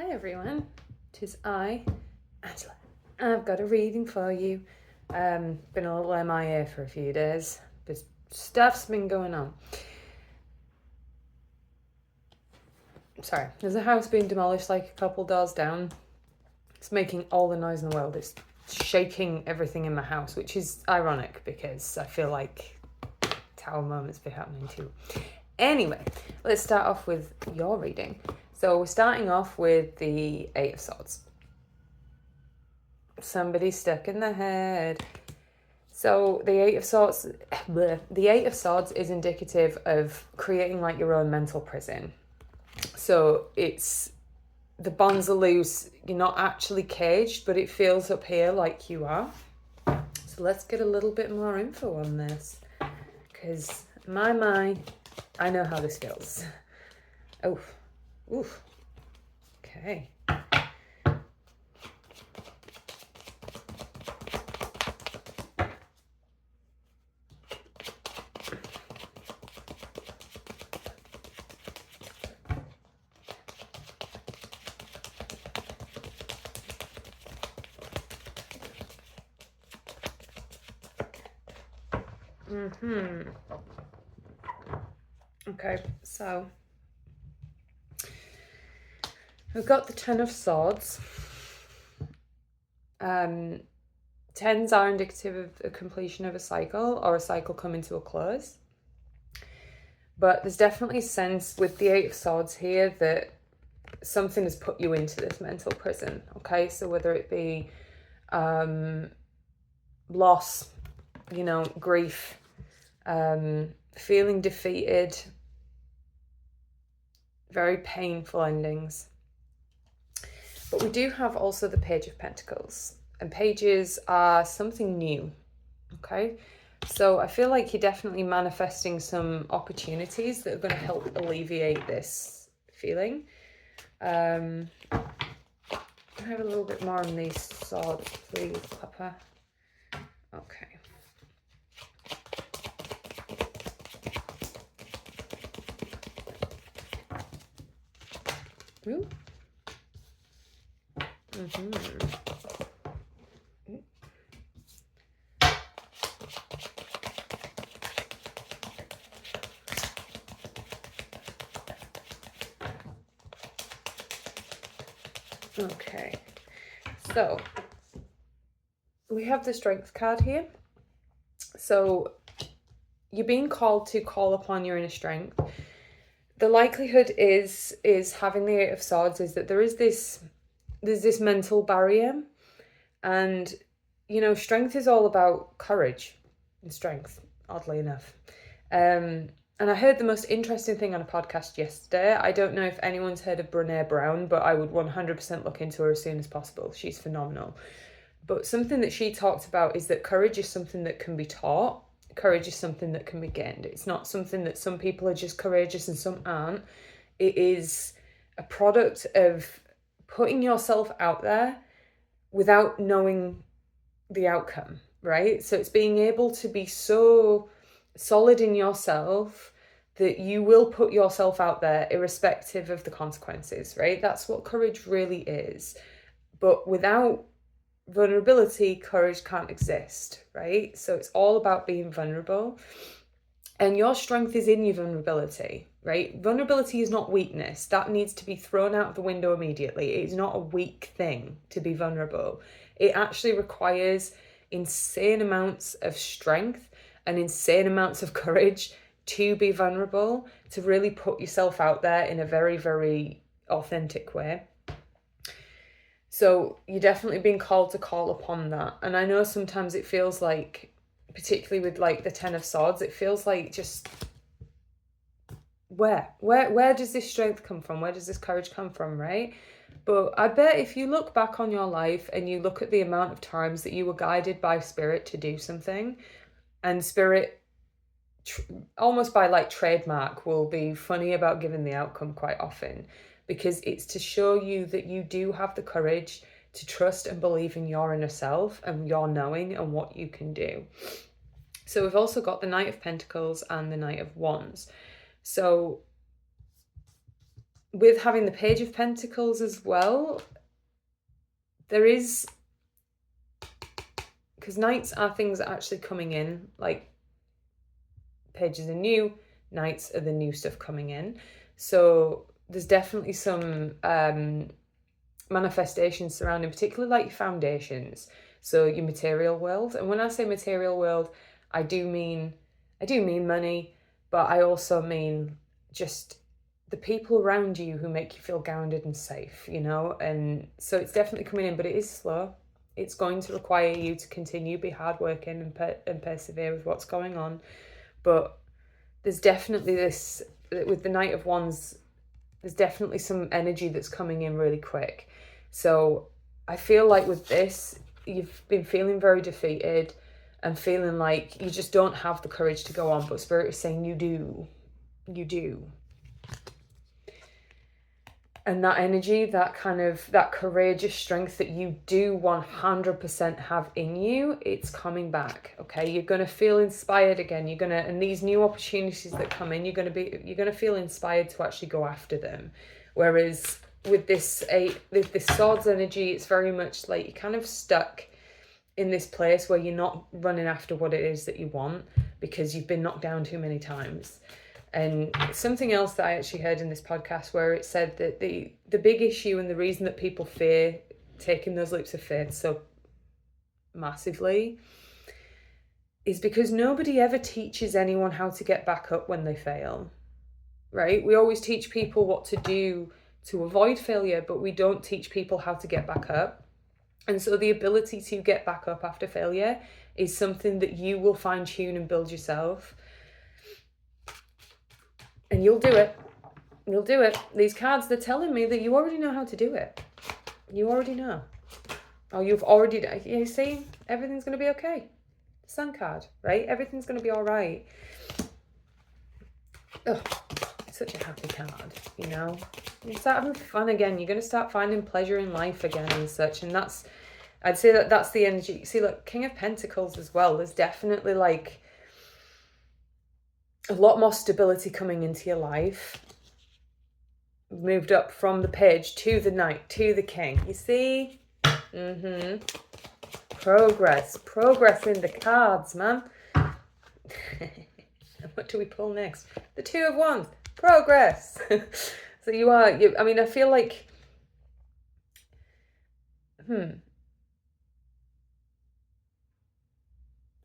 Hi everyone, 'tis I, Angela. I've got a reading for you. Been a little MIA for a few days, but stuff's been going on. Sorry, there's a house being demolished like a couple doors down. It's making all the noise in the world. It's shaking everything in my house, which is ironic because I feel like tower moments be happening too. Anyway, let's start off with your reading. So we're starting off with the Eight of Swords. Somebody stuck in the head. So the Eight of Swords, the Eight of Swords is indicative of creating like your own mental prison. So it's the bonds are loose. You're not actually caged, but it feels up here like you are. So let's get a little bit more info on this, because my, I know how this feels. Oof. Okay. Okay, so we've got the Ten of Swords. Tens are indicative of a completion of a cycle or a cycle coming to a close. But there's definitely a sense with the Eight of Swords here that something has put you into this mental prison, okay? So whether it be loss, grief, feeling defeated, very painful endings. But we do have also the Page of Pentacles, and pages are something new, okay? So I feel like you're definitely manifesting some opportunities that are going to help alleviate this feeling. Can I have a little bit more on these swords, please, Papa? Okay. Ooh. Okay, so we have the Strength card here. So you're being called to call upon your inner strength. The likelihood is having the Eight of Swords is that there's this mental barrier, and strength is all about courage and strength, oddly enough. And I heard the most interesting thing on a podcast yesterday. I don't know if anyone's heard of Brené Brown, but I would 100% look into her as soon as possible. She's phenomenal. But something that she talked about is that courage is something that can be taught. Courage is something that can be gained. It's not something that some people are just courageous and some aren't. It is a product of putting yourself out there without knowing the outcome, right? So it's being able to be so solid in yourself that you will put yourself out there irrespective of the consequences, right? That's what courage really is. But without vulnerability, courage can't exist, right? So it's all about being vulnerable. And your strength is in your vulnerability, right? Vulnerability is not weakness. That needs to be thrown out of the window immediately. It is not a weak thing to be vulnerable. It actually requires insane amounts of strength and insane amounts of courage to be vulnerable, to really put yourself out there in a very, very authentic way. So you're definitely being called to call upon that. And I know sometimes it feels like, particularly with like the Ten of Swords, it feels like just where does this strength come from? Where does this courage come from, right? But I bet if you look back on your life and you look at the amount of times that you were guided by spirit to do something, and spirit almost by like trademark will be funny about giving the outcome quite often, because it's to show you that you do have the courage to trust and believe in your inner self and your knowing and what you can do. So we've also got the Knight of Pentacles and the Knight of Wands. So with having the Page of Pentacles as well, there is, because Knights are things that are actually coming in, like Pages are new, Knights are the new stuff coming in. So there's definitely some manifestations surrounding, particularly like your foundations, so your material world. And when I say material world, I do mean money, but I also mean just the people around you who make you feel grounded and safe, you know. And so it's definitely coming in, but it is slow. It's going to require you to continue, be hardworking and persevere with what's going on. But there's definitely this, with the Knight of Wands, there's definitely some energy that's coming in really quick. So I feel like with this, you've been feeling very defeated and feeling like you just don't have the courage to go on. But Spirit is saying you do. You do. And that energy, that kind of, that courageous strength that you do 100% have in you, it's coming back, okay? You're going to feel inspired again. You're going to, and these new opportunities that come in, you're going to feel inspired to actually go after them. Whereas with this Swords energy, it's very much like you're kind of stuck in this place where you're not running after what it is that you want because you've been knocked down too many times. And something else that I actually heard in this podcast where it said that the big issue and the reason that people fear taking those leaps of faith so massively is because nobody ever teaches anyone how to get back up when they fail, right? We always teach people what to do to avoid failure, but we don't teach people how to get back up. And so the ability to get back up after failure is something that you will fine-tune and build yourself. And you'll do it. You'll do it. These cards, they're telling me that you already know how to do it. You already know. Or you've already done. You see, everything's going to be okay. Sun card, right? Everything's going to be all right. Ugh, it's such a happy card, you know. You start having fun again. You're going to start finding pleasure in life again and such. And that's, I'd say that that's the energy. See, look, King of Pentacles as well. There's definitely like a lot more stability coming into your life. Moved up from the Page to the Knight to the King. You see? Progress in the cards, man. What do we pull next? The Two of Wands. Progress. So I mean, I feel like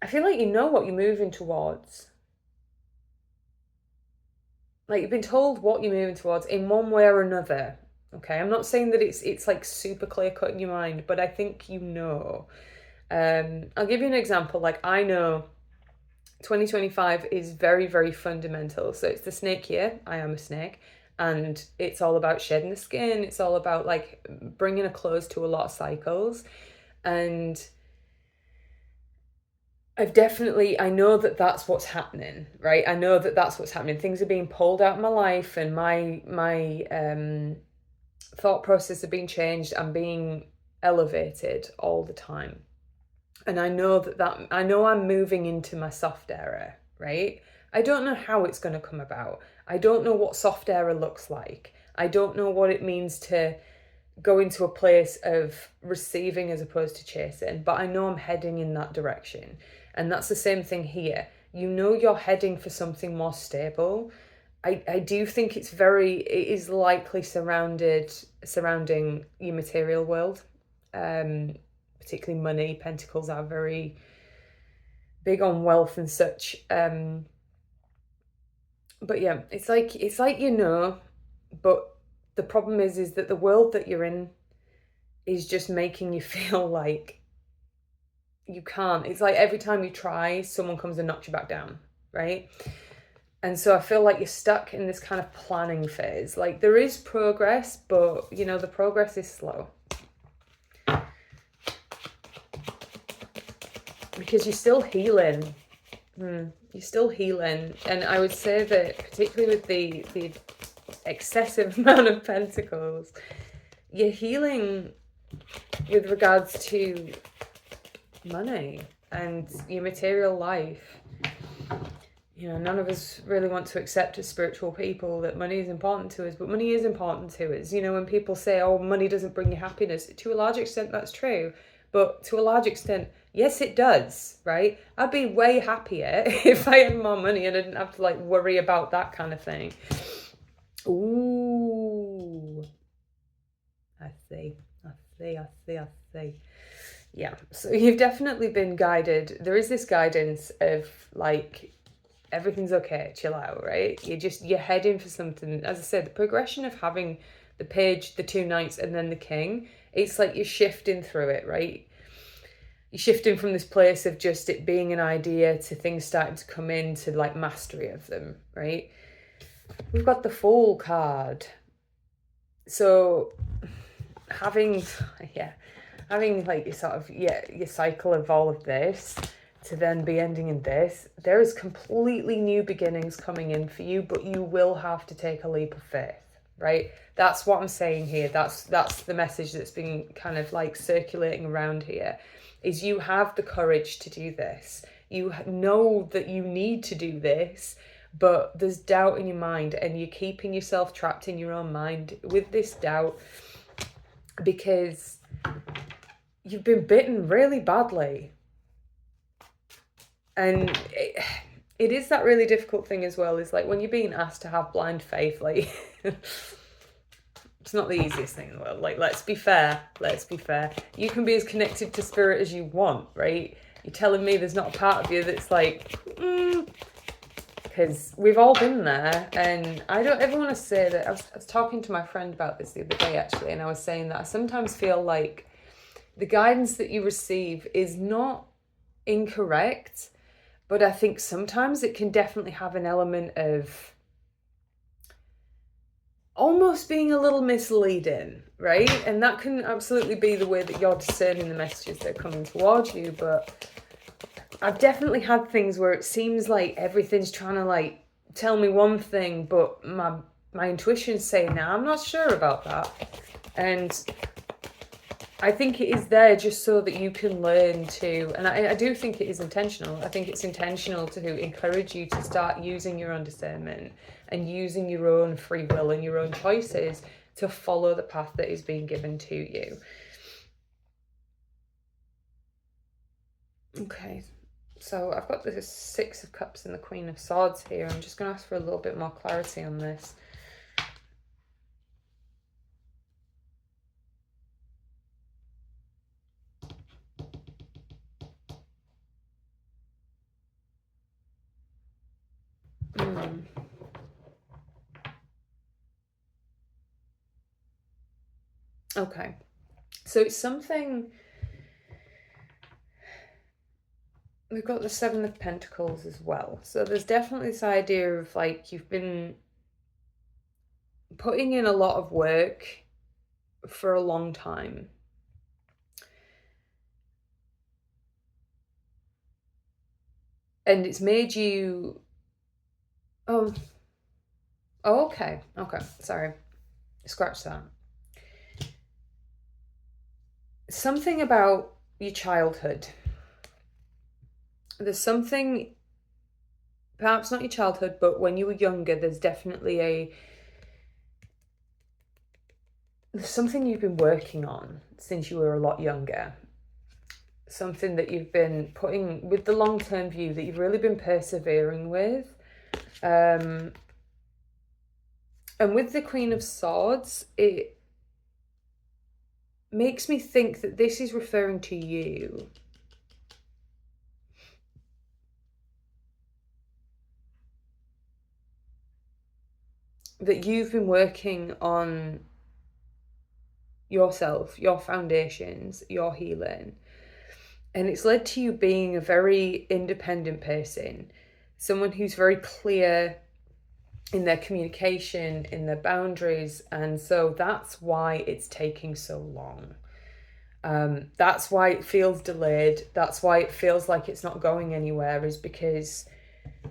I feel like you know what you're moving towards. Like, you've been told what you're moving towards in one way or another. Okay, I'm not saying that it's like super clear cut in your mind, but I think you know. I'll give you an example. Like, I know 2025 is very, very fundamental. So it's the snake year. I am a snake. And it's all about shedding the skin. It's all about like bringing a close to a lot of cycles. And I know that that's what's happening, right? I know that that's what's happening. Things are being pulled out of my life, and my thought process are being changed. I'm being elevated all the time. And I know I know I'm moving into my soft era, right? I don't know how it's going to come about. I don't know what soft era looks like. I don't know what it means to go into a place of receiving as opposed to chasing, but I know I'm heading in that direction. And that's the same thing here. You know you're heading for something more stable. I do think it is likely surrounding your material world, particularly money. Pentacles are very big on wealth and such. But yeah, it's like you know, but the problem is that the world that you're in is just making you feel like you can't. It's like every time you try, someone comes and knocks you back down, right? And so I feel like you're stuck in this kind of planning phase. Like, there is progress, but you know, the progress is slow. Because you're still healing. You're still healing. And I would say that particularly with the excessive amount of pentacles, you're healing with regards to money and your material life. none of us really want to accept as spiritual people that money is important to us, but money is important to us. When people say, oh, money doesn't bring you happiness, to a large extent, that's true. But to a large extent, yes, it does, right? I'd be way happier if I had more money and I didn't have to worry about that kind of thing. Ooh. I see. Yeah, so you've definitely been guided. There is this guidance of everything's okay, chill out, right? You're heading for something. As I said, the progression of having the page, the 2 knights, and then the king, it's like you're shifting through it, right? You're shifting from this place of just it being an idea to things starting to come into mastery of them, right? We've got the Fool card. So having your cycle of all of this to then be ending in this, there is completely new beginnings coming in for you, but you will have to take a leap of faith, right? That's what I'm saying here. That's the message that's been kind of circulating around here, is you have the courage to do this. You know that you need to do this, but there's doubt in your mind, and you're keeping yourself trapped in your own mind with this doubt because you've been bitten really badly. And it is that really difficult thing as well, is when you're being asked to have blind faith, it's not the easiest thing in the world. Let's be fair. You can be as connected to spirit as you want, right? You're telling me there's not a part of you that's because we've all been there. And I don't ever want to say that. I was talking to my friend about this the other day, actually, and I was saying that I sometimes feel like the guidance that you receive is not incorrect, but I think sometimes it can definitely have an element of almost being a little misleading, right? And that can absolutely be the way that you're discerning the messages that are coming towards you. But I've definitely had things where it seems like everything's trying to tell me one thing, but my intuition's saying, nah, I'm not sure about that. And I think it is there just so that you can learn to, and I do think it is intentional. I think it's intentional to encourage you to start using your own discernment and using your own free will and your own choices to follow the path that is being given to you. Okay, so I've got the 6 of Cups and the Queen of Swords here. I'm just going to ask for a little bit more clarity on this. Okay, so it's something. We've got the 7 of Pentacles as well. So there's definitely this idea of you've been putting in a lot of work for a long time. And it's made you... Oh, okay. Sorry. Scratch that. Something about your childhood. There's something, perhaps not your childhood, but when you were younger, there's definitely there's something you've been working on since you were a lot younger. Something that you've been putting with the long-term view that you've really been persevering with. And with the Queen of Swords, it makes me think that this is referring to you. That you've been working on yourself, your foundations, your healing. And it's led to you being a very independent person, someone who's very clear in their communication, in their boundaries. And so that's why it's taking so long. That's why it feels delayed. That's why it feels like it's not going anywhere, is because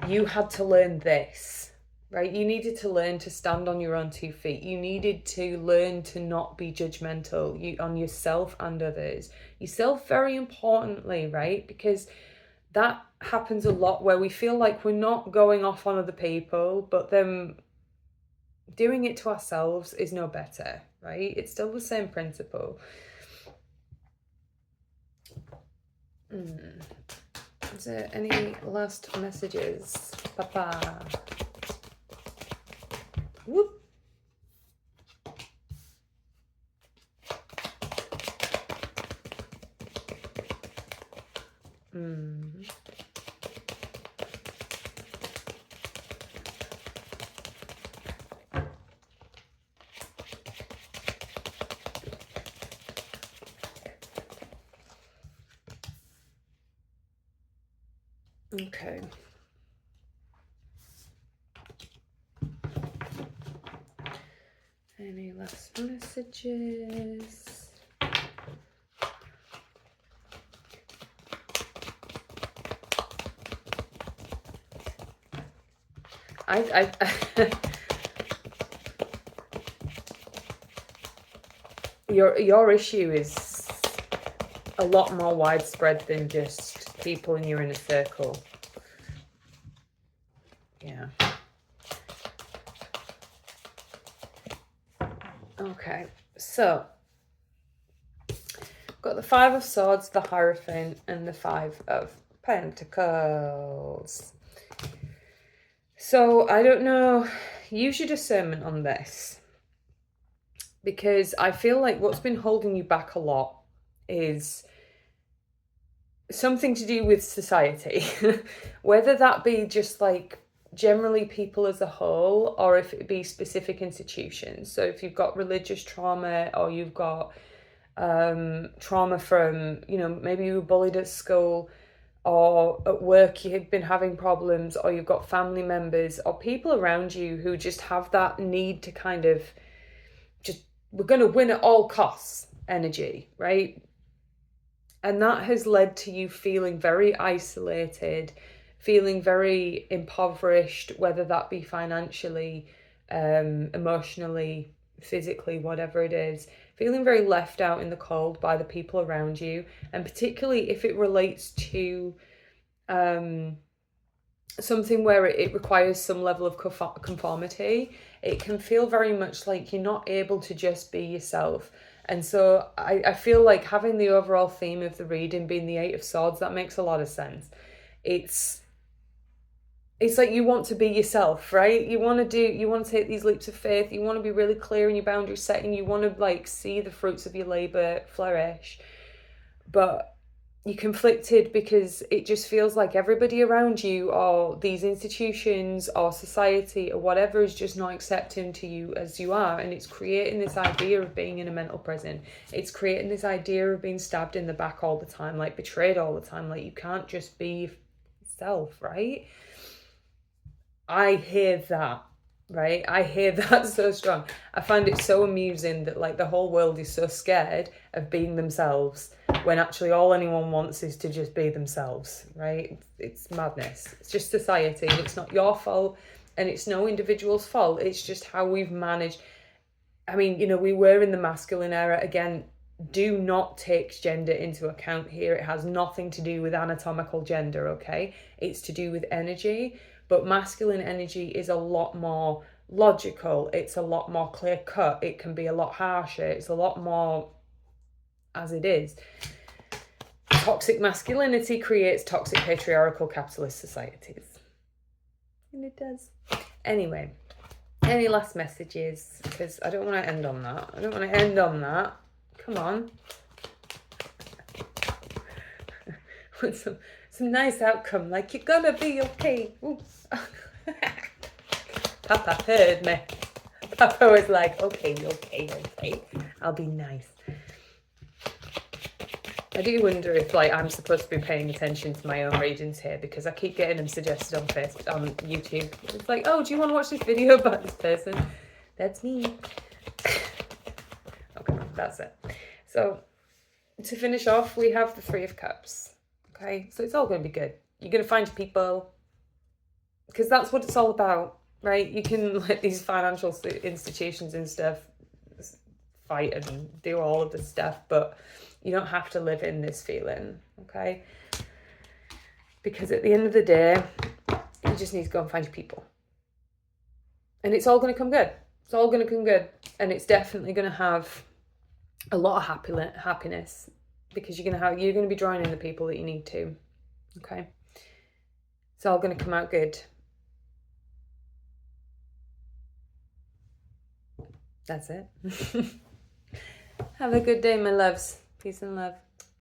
you had to learn this, right? You needed to learn to stand on your own 2 feet. You needed to learn to not be judgmental on yourself and others. Yourself very importantly, right? Because that happens a lot, where we feel like we're not going off on other people, but then doing it to ourselves is no better, right? It's still the same principle. Is there any last messages? Papa. Whoop. Okay. Any last messages? I your issue is a lot more widespread than just people in your inner circle. Yeah. Okay, so got the Five of Swords, the Hierophant, and the Five of Pentacles. So I don't know, use your discernment on this, because I feel like what's been holding you back a lot is something to do with society, whether that be just like generally people as a whole, or if it be specific institutions. So if you've got religious trauma, or you've got trauma from, you know, maybe you were bullied at school, or at work you've been having problems, or you've got family members or people around you who just have that need to kind of just, we're going to win at all costs energy, right? And that has led to you feeling very isolated, feeling very impoverished, whether that be financially, emotionally, physically, whatever it is, feeling very left out in the cold by the people around you. And particularly if it relates to something where it requires some level of conformity, it can feel very much like you're not able to just be yourself. And so I feel like having the overall theme of the reading being the Eight of Swords, that makes a lot of sense. It's like you want to be yourself, right? You want to take these leaps of faith. You want to be really clear in your boundary setting. You want to like see the fruits of your labor flourish. But you're conflicted because it just feels like everybody around you, or these institutions or society or whatever, is just not accepting to you as you are. And it's creating this idea of being in a mental prison. It's creating this idea of being stabbed in the back all the time, like betrayed all the time, like you can't just be yourself, right? I hear that, right? I hear that so strong. I find it so amusing that like the whole world is so scared of being themselves, when actually all anyone wants is to just be themselves, right? It's madness. It's just society. It's not your fault, and it's no individual's fault. It's just how we've managed. I mean, you know, we were in the masculine era. Again, do not take gender into account here. It has nothing to do with anatomical gender, okay? It's to do with energy. But masculine energy is a lot more logical. It's a lot more clear cut. It can be a lot harsher. It's a lot more as it is. Toxic masculinity creates toxic patriarchal capitalist societies. And it does. Anyway, any last messages? Because I don't want to end on that. I don't want to end on that. Come on. With some nice outcome, like you're gonna be okay. Papa heard me. Papa was like, okay, I'll be nice. I do wonder if like I'm supposed to be paying attention to my own readings here, because I keep getting them suggested on Facebook, on YouTube. It's like, oh, do you want to watch this video about this person? That's me. Okay, that's it. So to finish off, we have the Three of Cups. Okay, so it's all going to be good. You're going to find people, because that's what it's all about, right? You can let these financial institutions and stuff fight and do all of this stuff, but you don't have to live in this feeling, okay? Because at the end of the day, you just need to go and find your people. And it's all going to come good. It's all going to come good. And it's definitely going to have a lot of happiness, because you're going to be drawing in the people that you need to. Okay? It's all going to come out good. That's it. Have a good day, my loves. Peace and love.